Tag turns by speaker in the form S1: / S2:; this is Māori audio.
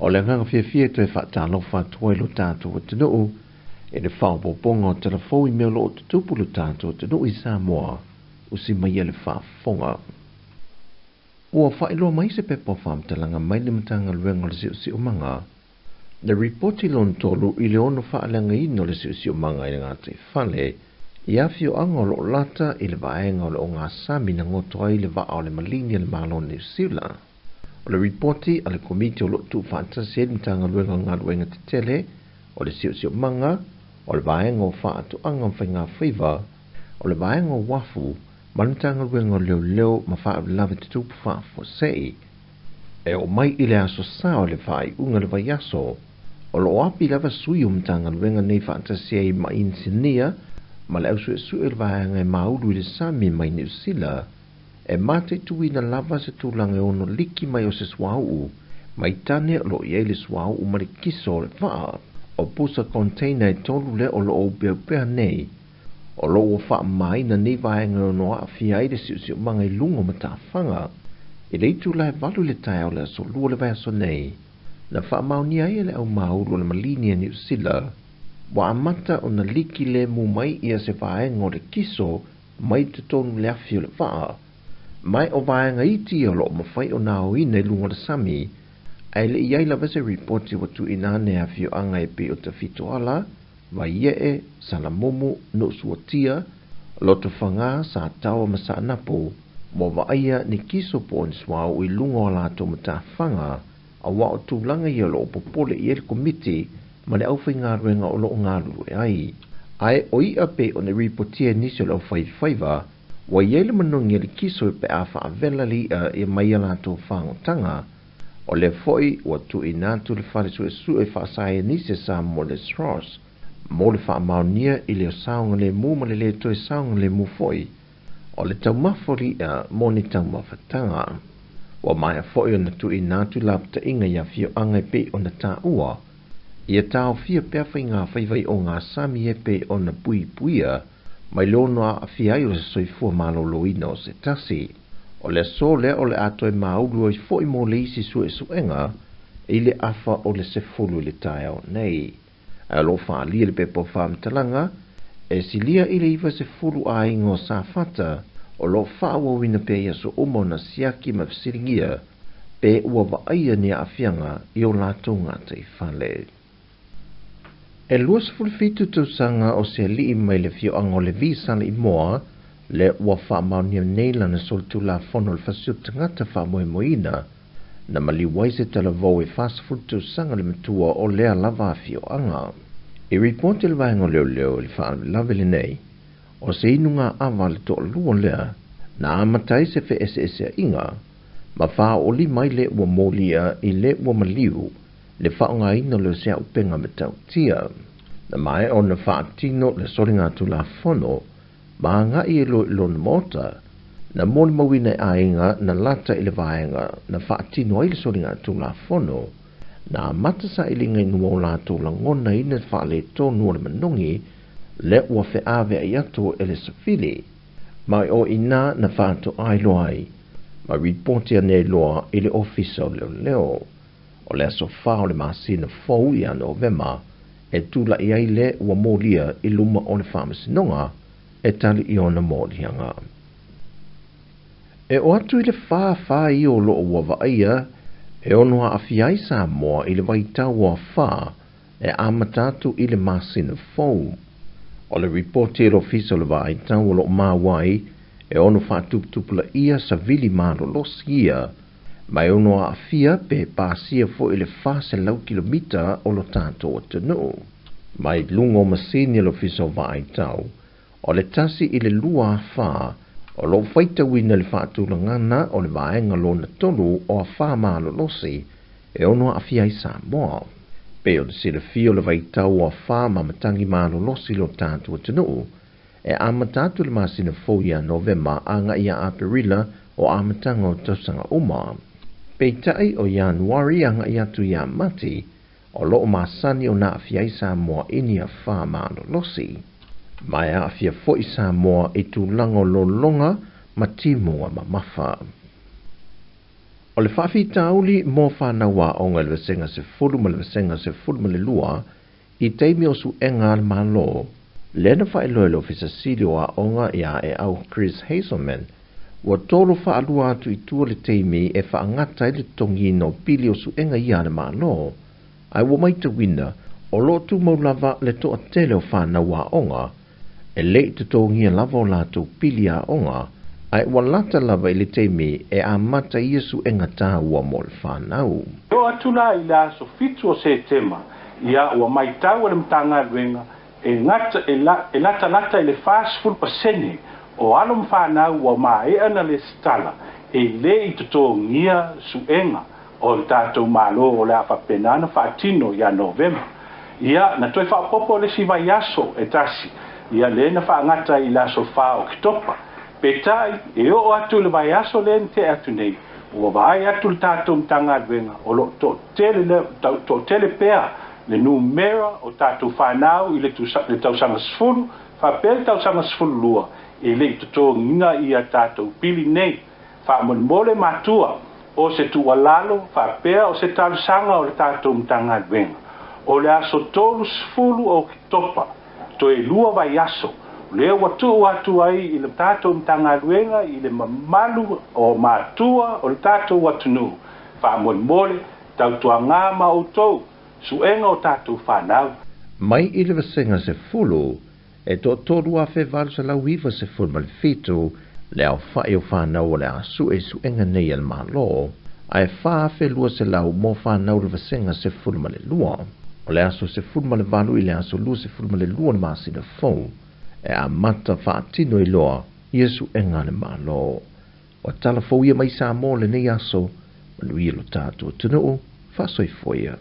S1: O le nganga fia te whaatalo whātua lo tātou te nuu, e le whaopoponga o telefoi mea lo o te tupu lo tātou te nuu I Sāmoa, usi mai le whaafonga. Ua whaeloa mai se pepo whaamtalanga mai le matanga luenga le si umanga, le reporti lon tolu I le ono whaalanga ino le si umanga I ngāte whale, I awhio anga o lo lata I le vaenga o le o ngā sami na ngoto ai le vaa o le malini le malo New Zealand. O le reporti a le komiti o lo tu whaatasi e mtanga luenga ngā luenga te tele, o le si umanga, o le vaenga o whaatu anga mwhainga whiwa, o le vaenga o wafu, manutanga luenga leo ma wha lave te tupu wha sei. E o mai I le aso sa o le whai unga le vai aso, o lo api lava sui mtanga luenga nei whaatasi e ma insinia, ma le ausu e sui le vaenga e maulu I le sami mai New Zealand, e mate tui na lava se tūlanga ono liki mai o se swau, mai tane lo I le swau ma le kiso le wha, o pusa container e tolu le o lo o beupea nei, o lo o wha mai na nei vaenga ono a fia I le siu manga I lungo ma tāwhanga, I le itu lai valu le tai o le aso lua le vai aso nei, na wha mauni ai le au maulu le malini e New Zealand, wa amata o na liki le mu mai ia se vaenga o le kiso, mai te tonu le afi o le wha, mai o vaenga iti o lo mawhai o nā o ina I lungo le sami, ai le iai la vese reporti watu inane a fio anga e pe o te fito ala, wa ie salamomu no suatia, loto whanga sa tawa ma sa napo, mo wa aia ni kiso po on swau I lungo la to mata whanga, a wa o tūlanga I lo popole I el komiti, ma le au whainga ruenga o lo ngā rue ai. Ai o ia pe o ne reportia nisi o lo whaiwhaiva, wa iele manungi le kiso pe a wha avela li I mai ala to whangotanga, o le foi o tu inatu le whare su e whaasai nisi sa mo le stros, mo le wha maunia I le o saunga le mu ma le toi saunga le mu foi, o le tau mafori mo ni tau mawhatanga. Wa mai a foi o na tu inatu lapta inga ia fio anga pe o na ta ua, ia tau fia peawhai ngā whaiwai o ngā sami e pe o na pui puia, mai lono a fiai o se soifua malolo ina o se tasi. O le so le o le ato e maulu o I foi mo le isi su e suenga, I le afa o le se fulu le tae o nei. A lo wha lia le pepo whaamtalanga, e si lia I le iwa se fulu a ingo sa fata, o lo wha ua wina pe ia so umo na siaki ma fsiringia, pe ua wa aia ni a fianga I o lato ngā te whale. E luas fulfitu tu sanga o se li mai le fio ango le visa le moa, le ua wha maunia neila na soltu la fono le fasio tangata wha moe moina, na mali waise tala vau e fast futu sanga le matua o lea lava fio anga. I reporte le vaenga leo le wha lave le nei, o se inunga awa le to lua lea, na amatai se fe ese inga, ma wha o li mai le ua molia I le ua maliu, le whaonga ino leo sea upenga me tau tia. Na mai o na wha tino le soringa tu la fono, ma nga I lo na mota, na moni mawina a inga na lata I le vaenga, na wha tino ai le soringa tu la fono, na matasa I linga inuo la tu la ngona ina wha le tonu le manungi, le ua fe ave ai ato e le safili. Mai o ina na wha to ai loai, ma reportia ne loa I le ofisa leo. O le aso wha o le masina fau I ano vema, e tula I ai le ua molia I luma o le whamasinonga, e tali I ona molianga. E o atu I le wha I o lo ua vaia, e ono a fiai Sāmoa I le waitau o wha, e amatatu I le masina fau. O le reporti le ofisa le waitau o lo mawai, e ono wha tuptupula ia sa vili malo losia, mai ono a fia pe pasia fo I le wha se lau kilomita o lo tato o tanu. Mai lungo masini le ofisa o waitau, o le tasi I le lua wha, o lo whaita wina le whaatulangana o le vaenga lo na tolu o a wha malo losi, e ono a fia I Sāmoa. Pe o le sila fio le vaitau o a wha mamatangi malo losi lo tātu o tanu, e amatatu le masina fōia novema anga ia aperila o amatanga o tausanga uma. Pe tai o Januari anga ia tu ia mati, o loo masani o na fiai Sāmoa ini a wha malo losi. Mai a fia fo I Sāmoa I tūlango lo longa ma timonga ma mafa. O le whawhi tauli mō whanau a onga le vasenga se fulu ma le vasenga se fulu ma le lua, I teimi o su enga le malo, lena wha iloilo fisa silio a onga ia e au Chris Hazelman, wa tolo wha alua atu I tua le teimi e wha angata I le tongi no pili o su enga ia le malo, ai wa maita wina, o lo tu maulava le toa tele o whanau a onga, e le te tongia lava o lato pili a onga, ai wa lata lava I le teimi e a mata Iesu enga taha ua mo le whanau.
S2: O atula I la so fitu o se tema, ia ua mai tau le mtanga luenga, e ngata e lata I le fast full pasene, o alo mwhanau ua mai ana le stala, e le I tutongia suenga, o le tātou malo o le awhapenana whaatino ia November. Ia na toi whaapopo le si vai aso e tasi, ia le na whaangata I la so wha o kitopa. Petai, e o atu le vai aso le te atu nei, ua vai atu le tātou mtanga luenga, o lo to tele pea, le numera o tātou whanau I le tausanga sfulu, whapel tausanga sfulu lua, e le I tutonga I a tātou pili nei, whaamole matua, o se tualalo, whapea o se talusanga o le tātou mtanga luenga. O le aso tolu sfulu o kitopa, to e lua vai aso, le watu ai I le tātou mtanga luenga I le mamalu o matua o le tātou watunu, whaamole, tautua ngama o tou, suenga o tātou whanau.
S1: Mai I le vasenga se fulu, e to toru a fe valu sa lau iwa se fulu ma le fitu, le au whae o whanau o le asu e suenga nei al malo, ai wha fe lua se lau mo whanau le vasenga se fulu ma le lua, o le asu se fulu ma le valu I le asu lua se fulu ma le lua na masi na fau, e a mata whaatino I loa, Iesu enga le malo. O tala fau ia mai Sāmoa le nei aso, manuia lo tātua tunuu, whasoi foia.